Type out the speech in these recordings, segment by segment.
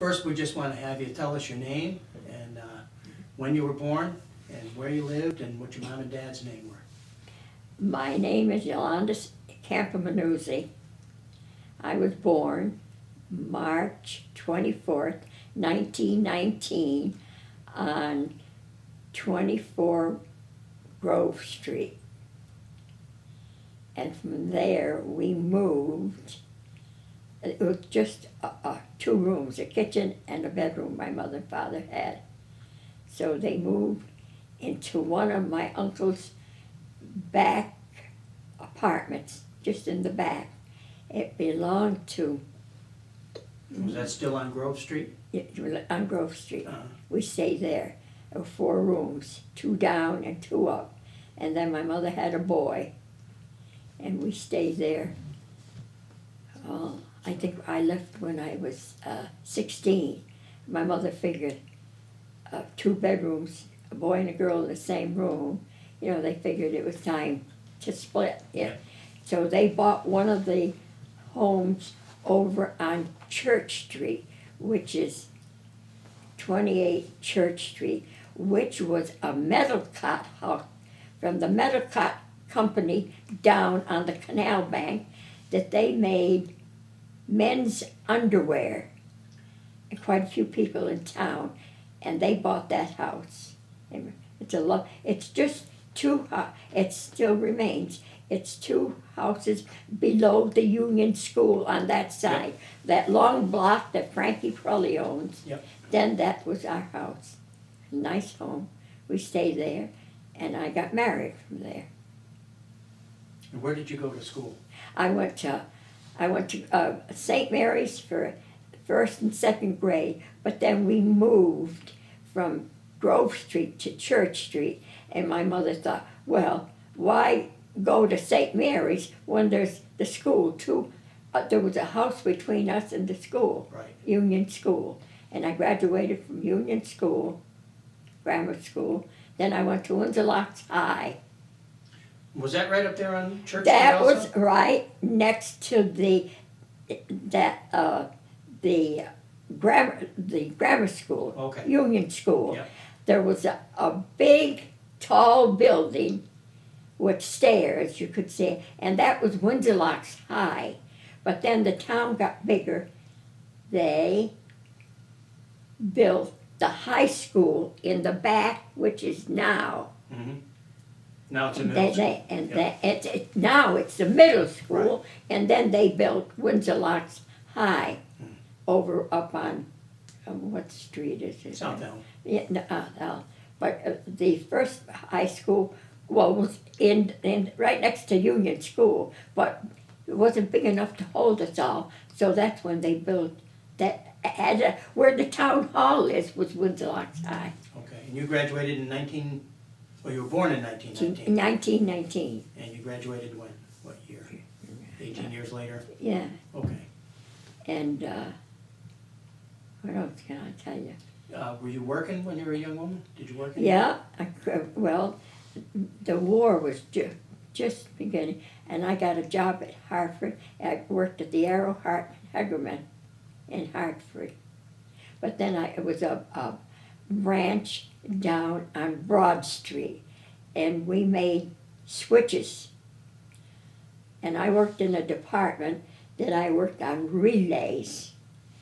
First, we just want to have you tell us your name and when you were born and where you lived and what your mom and dad's name were. My name is Yolanda Campominosi. I was born March 24th, 1919 on 24 Grove Street. And from there we moved. It was just 2 rooms, a kitchen and a bedroom my mother and father had. So they moved into one of my uncle's back apartments, just in the back. It belonged to... Was that still on Grove Street? On Grove Street. Uh-huh. We stayed there. There were 4 rooms, 2 down and 2 up. And then my mother had a boy, and we stayed there. I think I left when I was 16. My mother figured 2 bedrooms, a boy and a girl in the same room. You know, they figured it was time to split. Yeah. So they bought one of the homes over on Church Street, which is 28 Church Street, which was a metal cot house from the metal cot company down on the canal bank, that they made men's underwear, and quite a few people in town, and they bought that house. It's just 2, it still remains. It's 2 houses below the Union School on that side. Yep. That long block that Frankie Prully owns. Yep. Then that was our house. Nice home. We stayed there, and I got married from there. And where did you go to school? I went to St. Mary's for 1st and 2nd grade, but then we moved from Grove Street to Church Street, and my mother thought, well, why go to St. Mary's when there's the school too? There was a house between us and the school, right. Union School, and I graduated from Union School, grammar school. Then I went to Windsor Locks High. Was that right up there on Church Street That also? was right next to the grammar school, Okay. Union School. Yep. There was a big, tall building with stairs, you could see, and that was Windsor Locks High. But then the town got bigger. They built the high school in the back, which is now. Mm-hmm. Now it's a middle school. Now it's the middle school, Right. and then they built Windsor Locks High over up on what street is it? South Elm. Yeah, no, but the first high school, well, was in right next to Union School, but it wasn't big enough to hold us all, so that's when they built that. Where the town hall is was Windsor Locks High. Okay, and you graduated in you were born in 1919. 1919. And you graduated when? What year? 18 years later? Yeah. Okay. And what else can I tell you? Were you working when you were a young woman? Did you work? Yeah, well, the war was just beginning, and I got a job at Hartford. I worked at the Arrow Hart Hegerman in Hartford. But then it was a ranch down on Broad Street, and we made switches. And I worked in a department that I worked on relays,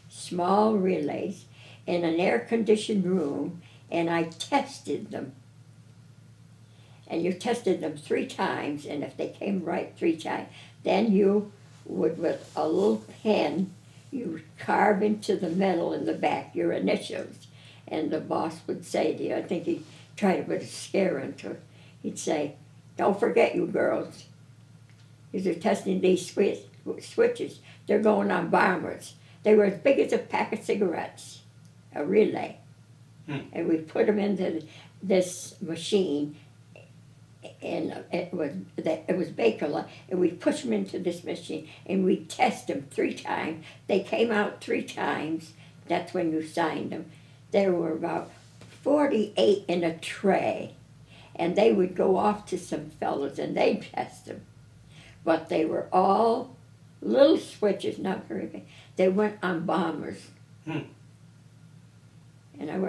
small relays, in an air-conditioned room, and I tested them. And you tested them 3 times, and if they came right 3 times, then you would, with a little pen, you would carve into the metal in the back your initials. And the boss would say to you, I think he'd try to put a scare into it, he'd say, don't forget, you girls, you're testing these switches. They're going on bombers. They were as big as a pack of cigarettes, a relay. And we put them into this machine, and it was Baker, and we push them into this machine, and we test them 3 times. They came out 3 times. That's when you signed them. There were about 48 in a tray, and they would go off to some fellows, and they'd test them. But they were all little switches, not very big. They went on bombers.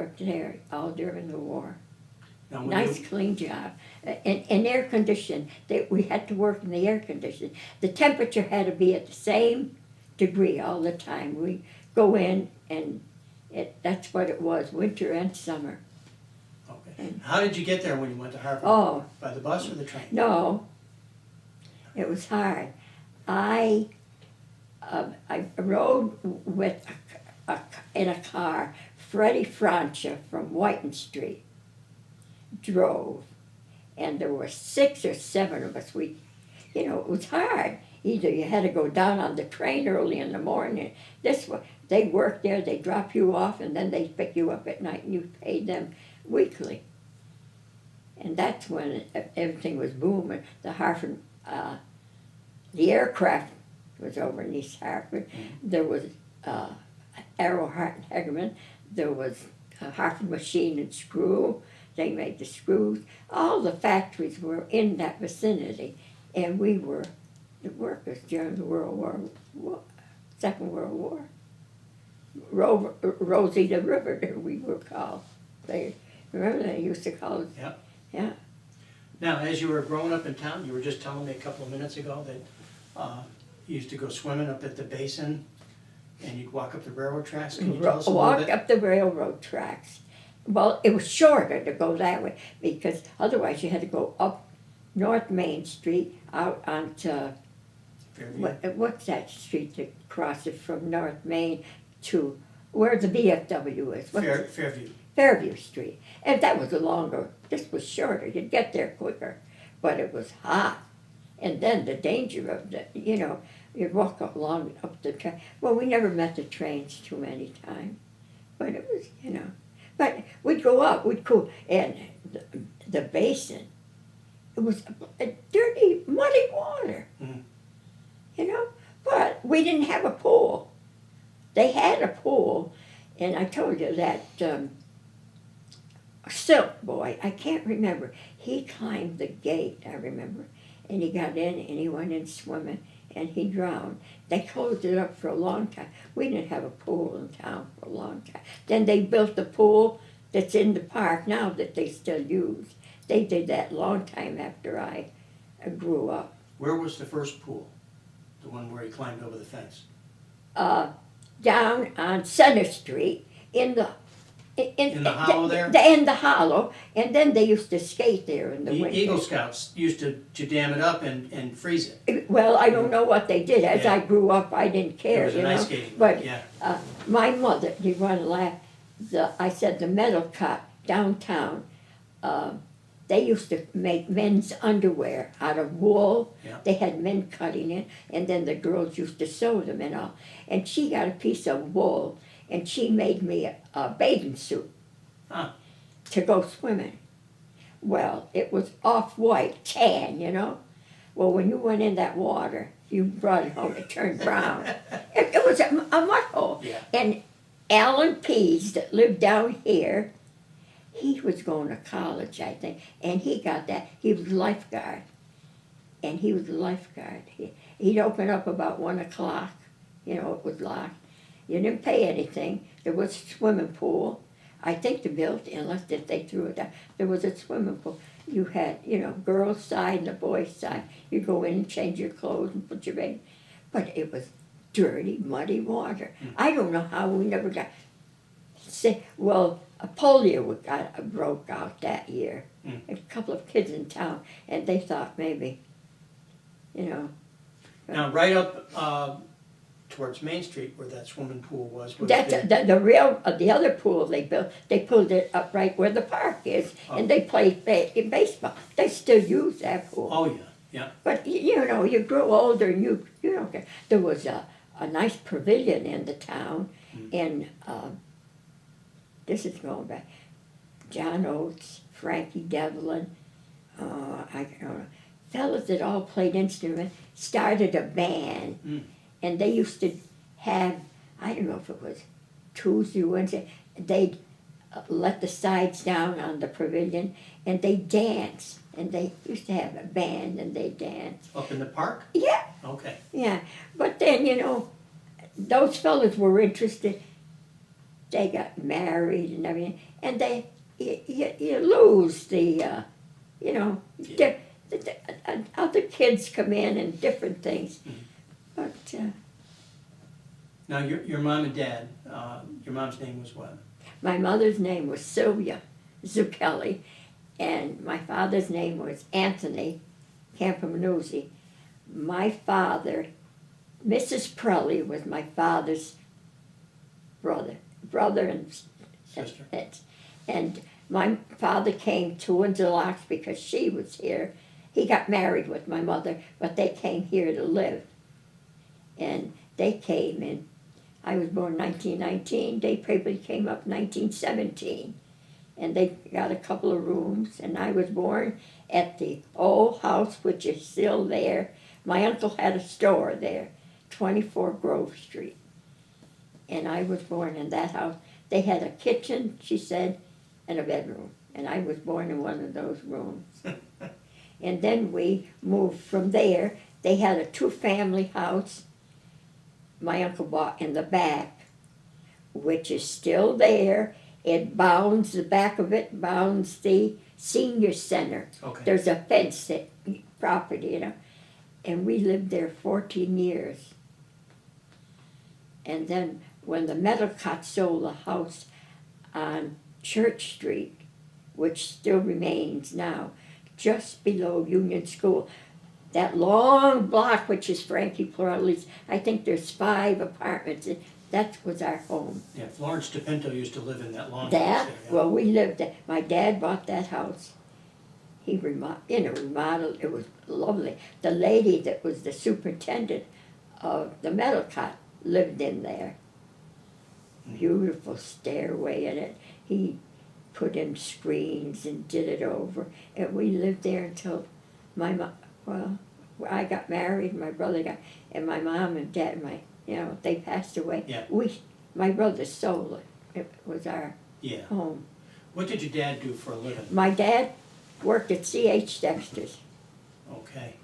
worked there all during the war. Now, when Nice, you, clean job. And air conditioned. We had to work in the air conditioning. The temperature had to be at the same degree all the time. We go in and that's what it was, winter and summer. okay. How did you get there when you went to Harvard? Oh, By the bus or the train? no, it was hard. I rode with in a car. Freddie Francia from Whiten Street drove, and there were 6 or 7 of us. It was hard. Either you had to go down on the train early in the morning. They worked there. They drop you off, and then they pick you up at night, and you paid them weekly. And that's when everything was booming. The Hartford, the aircraft was over in East Hartford. There was Arrow, Hart, and Hegerman. There was Hartford Machine and Screw. They made the screws. All the factories were in that vicinity, and we were the workers during the Second World War. Rosie the Riveter, we were called. Remember they used to call us? Yep. Yeah. Now, as you were growing up in town, you were just telling me a couple of minutes ago that you used to go swimming up at the basin and you'd walk up the railroad tracks. Can you tell us a little bit? Walk up the railroad tracks. Well, it was shorter to go that way because otherwise you had to go up North Main Street out onto, Fairview? what's that street that crosses from North Main to where the VFW is? Fairview. Fairview Street. And that was this was shorter. You'd get there quicker. But it was hot. And then the danger of you'd walk along up the train. Well, we never met the trains too many times. But it was, But we'd go up, we'd cool. And the basin, it was a dirty, muddy water. Mm-hmm. But we didn't have a pool. They had a pool. And I told you that Silk Boy, I can't remember, he climbed the gate, I remember, and he got in and he went in swimming and he drowned. They closed it up for a long time. We didn't have a pool in town for a long time. Then they built the pool that's in the park now that they still use. They did that long time after I grew up. Where was the first pool? The one where he climbed over the fence? Down on Center Street in the hollow there? In the hollow, and then they used to skate there in the winter. Eagle Scouts used to dam it up and freeze it. Well, I don't know what they did. As Yeah. I grew up, I didn't care. It was an ice skating But rink, yeah. my mother, you want to laugh? I said the metal cut downtown. They used to make men's underwear out of wool. Yeah. They had men cutting it, and then the girls used to sew them and all. And she got a piece of wool, and she made me a bathing suit to go swimming. Well, it was off-white, tan, Well, when you went in that water, you brought it home, it turned brown. It was a mud hole. Yeah. And Alan Pease, that lived down here, he was going to college, I think, and he got that. He was a lifeguard, and he was a lifeguard. He'd open up about 1 o'clock, it was locked. You didn't pay anything. There was a swimming pool. I think they built, unless if they threw it down, there was a swimming pool. You had, girls' side and the boys' side. You go in and change your clothes and put your baby. But it was dirty, muddy water. I don't know how we never got sick. Well, a polio broke out that year. A couple of kids in town, and they thought maybe, Now, right up towards Main Street where that swimming pool was That's the other pool they built. They pulled it up right where the park is, and they played baseball. They still use that pool. Oh, yeah, yeah. But you grow older and you don't care. There was a nice pavilion in the town, and this is going back. John Oates, Frankie Devlin, I don't know, fellas that all played instruments started a band. And they used to have, I don't know if it was Tuesday or Wednesday, they'd let the sides down on the pavilion and they'd dance. And they used to have a band and they'd dance. Up in the park? Yeah. Okay. Yeah. But then, those fellas were interested they got married and everything, and you lose the, you know, Yeah. other kids come in and different things. But Now, your mom and dad, your mom's name was what? my mother's name was Sylvia Zucchelli, and my father's name was Anthony Campominosi. My father, Mrs. Prelly, was my father's brother and Sister. and my father came to Windsor Locks because she was here. He got married with my mother, but they came here to live. And they came in, I was born 1919, they probably came up 1917. And they got a couple of rooms, and I was born at the old house, which is still there. My uncle had a store there, 24 Grove Street. And I was born in that house. They had a kitchen, she said, and a bedroom. And I was born in one of those rooms. And then we moved from there. They had a two-family house my uncle bought in the back, which is still there. It bounds, the back of it bounds the senior center. Okay. There's a fenced property, you know. And we lived there 14 years. And then when the Medalcott sold the house on Church Street, which still remains now, just below Union School, that long block, which is Frankie Pirelli's, I think there's 5 apartments. That was our home. Yeah, Florence DePinto used to live in that long house That, there. Yeah. well, we lived there. My dad bought that house. He remodeled, it was lovely. The lady that was the superintendent of the Medalcott lived in there. Beautiful stairway in it. He put in screens and did it over. And we lived there until I got married, my brother got, and my mom and dad, they passed away. Yeah. My brother sold it. It was our Yeah. home. What did your dad do for a living? My dad worked at C.H. Dexter's. Okay.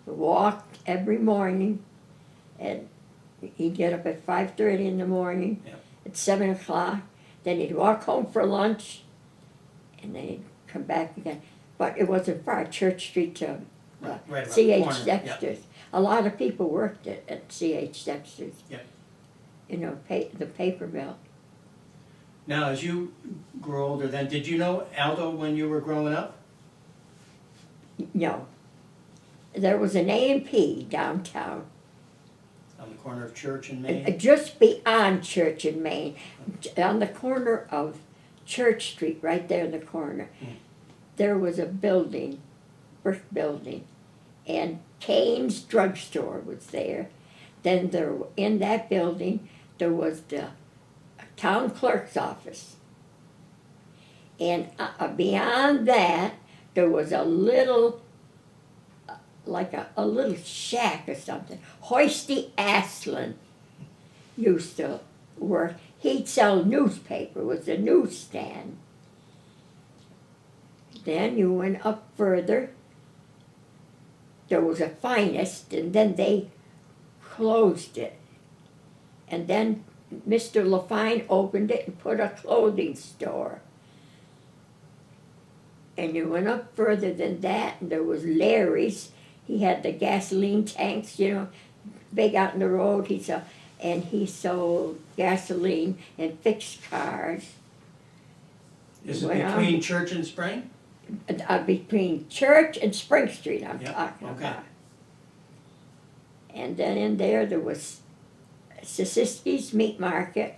Walked every morning, and he'd get up at 5:30 in the morning. Yep. At 7 o'clock. Then he'd walk home for lunch, and then he'd come back again. But it wasn't far, Church Street to Right around the C.H. corner. Dexter's. A lot of people worked at C.H. Dexter's. Yep. You know, the paper mill. Now, as you grew older then, did you know Aldo when you were growing up? No. There was an A&P downtown, On the corner of Church and Main? just beyond Church and Main, on the corner of Church Street, right there in the corner. There was a building, brick building, and Kane's drugstore was there. Then in that building, there was the town clerk's office. And beyond that, there was a little, like a little shack or something. Hoisty Aslan used to work. He'd sell newspaper, it was a newsstand. Then you went up further. There was a Finest, and then they closed it. And then Mr. LaFine opened it and put a clothing store. And you went up further than that, and there was Larry's. He had the gasoline tanks, you know, big out in the road. He sold gasoline and fixed cars. Is it Went between on. Church and Spring? Between Church and Spring Street, I'm Yeah, talking okay. about. And then in there was Sisiski's Meat Market,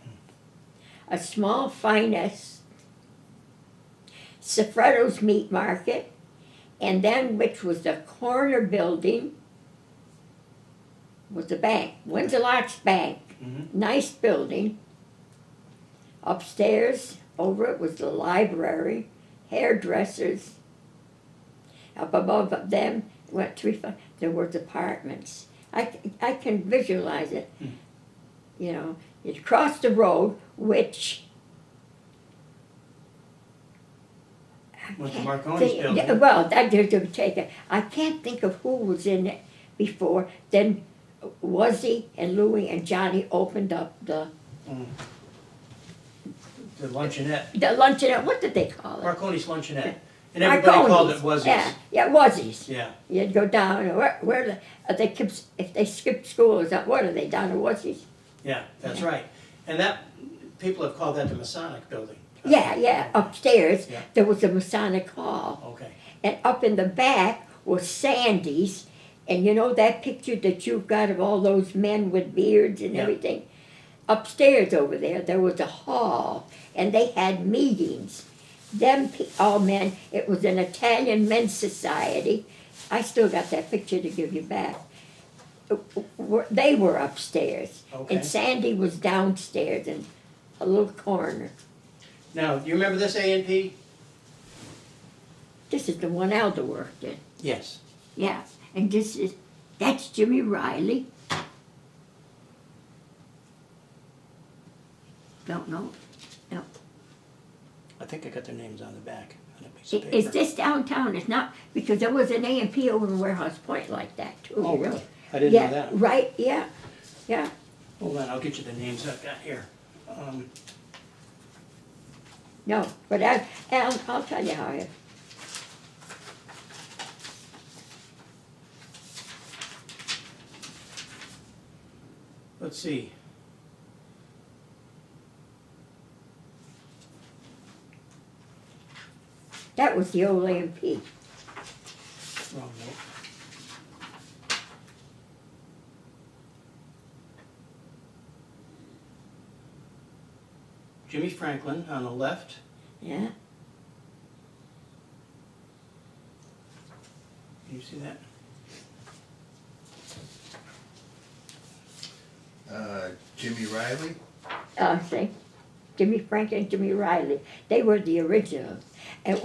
a small Finest, Sifreto's Meat Market, and then, which was the corner building, was the bank, Windsor Locks Bank. Mm-hmm. Nice building. Upstairs, over it was the library, hairdressers. Up above them went there were apartments. I can visualize it. You know, you cross the road, which Went to Marconi's building. yeah, well, that did take it. I can't think of who was in it before. Then Wuzzy and Louie and Johnny opened up the The luncheonette, the luncheonette, what did they call it? Marconi's luncheonette, and everybody called it Marconi's. Wuzzies. Yeah, Wuzzies. Yeah, You'd go down, they kept, if they skipped school or something, what are they, down to Wuzzies? yeah, that's right. And that, people have called that the Masonic building. Yeah, upstairs, Yeah. there was a Masonic hall. Okay, And up in the back was Sandy's, and you know that picture that you've got of all those men with beards and Yeah. everything? Upstairs over there was a hall, and they had meetings. All men, it was an Italian men's society. I still got that picture to give you back. They were upstairs, okay. and Sandy was downstairs in a little corner. Now, do you remember this A&P? This is the one Aldo worked in. Yes. Yeah, and that's Jimmy Riley. Don't know. No. I think I got their names on the back on a piece of paper. Is this downtown? It's not, because there was an A&P over in Warehouse Point like that too. Oh, you know? really? I didn't Yeah, know that. right, yeah, yeah. Hold on, I'll get you the names I've got here. No, but I'll tell you how I. Let's see. That was the old A&P. Wrong note. Jimmy Franklin on the left. Yeah. Can you see that? Jimmy Riley? See, Jimmy Franklin and Jimmy Riley. They were the originals. And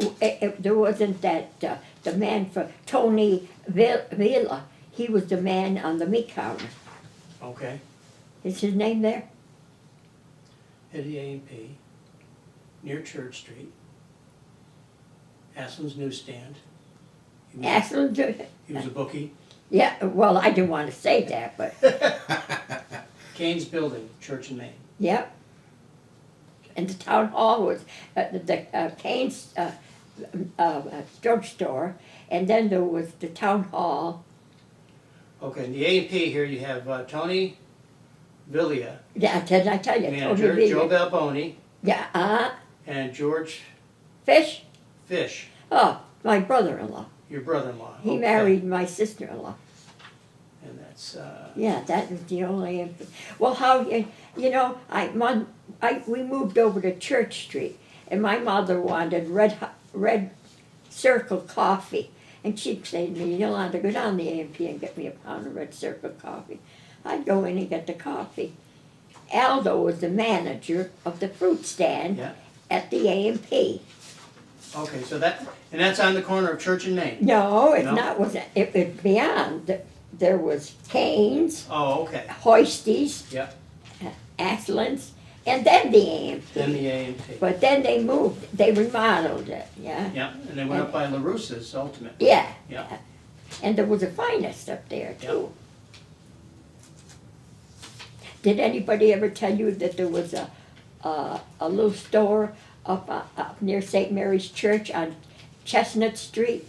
there wasn't that the man for Tony Villa. He was the man on the meat counter. Okay. Is his name there? Eddie A&P, near Church Street. Aslan's Newsstand. He was, Ashland. he was a bookie. Yeah. Well, I didn't want to say that, but Kane's Building, Church and Main. yep. And the town hall was the Kane's drugstore, and then there was the town hall. Okay, in the A&P here you have Tony Villia, Yeah, did I tell you? manager, Tony Joe Villa. Balboni, Yeah. and George Fish. Fish, Oh, my brother-in-law. your brother-in-law. He Okay. married my sister-in-law. And that's, Yeah, that was the only. Well, how you know? We moved over to Church Street, and my mother wanted red Circle coffee, and she'd say to me, "Yolanda, go down the A&P and get me a pound of red Circle coffee." I'd go in and get the coffee. Aldo was the manager of the fruit stand yeah. at the A&P. Okay, so that's on the corner of Church and Main. No, it's No? not. It was beyond. There was Canes, Oh, okay. Hoisties, Yep. Ashlands, and then the A&P. Then the A&P. But then they moved, they remodeled it, yeah? Yeah, and they went up by LaRusse's ultimately. Yeah. Yeah. And there was a finest up there too. Did anybody ever tell you that there was a little store up near St. Mary's Church on Chestnut Street?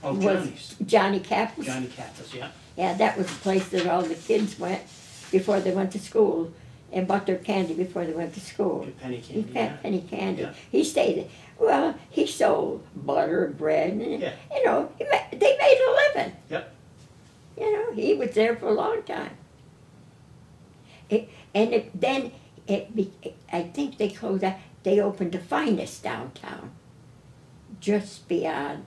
Oh, Was Johnny's. Johnny Cap's? Johnny Kappas, yeah. Yeah, that was the place that all the kids went before they went to school and bought their candy before they went to school. Good penny He candy, had yeah. penny candy. Yeah. He stayed there. Well, he sold butter and bread, and Yeah. you know, they made a living. Yep. You know, he was there for a long time. I think they closed out. They opened the finest downtown, just beyond,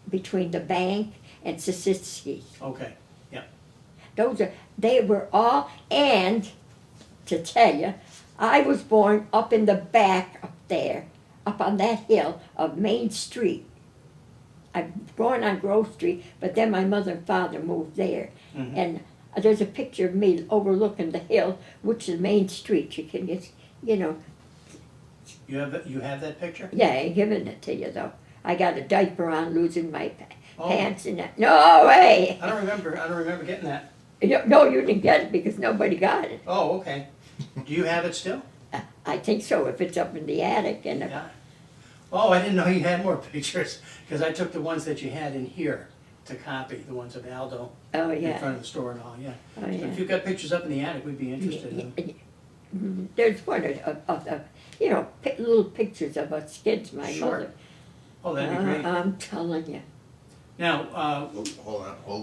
between the bank and Sisitsky's. Okay. They were all, and to tell you, I was born up in the back up there, up on that hill of Main Street. I'm born on Grove Street, but then my mother and father moved there. Mhm. And there's a picture of me overlooking the hill, which is Main Street. You can just, you know, You have that picture? yeah, I ain't giving it to you though. I got a diaper on, losing my Oh. pants and that. No way! I don't remember getting that. No, you didn't get it because nobody got it. Oh, okay. Do you have it still? I think so, if it's up in the attic and, Yeah. Oh, I didn't know you had more pictures, because I took the ones that you had in here to copy, the ones of Aldo oh, in yeah, front of the store and all, yeah. oh, So if yeah. you've got pictures up in the attic, we'd be interested in them. There's one of you know, little pictures of us kids, my Sure. mother. Oh, that'd be great. I'm telling you. Now, Hold on, hold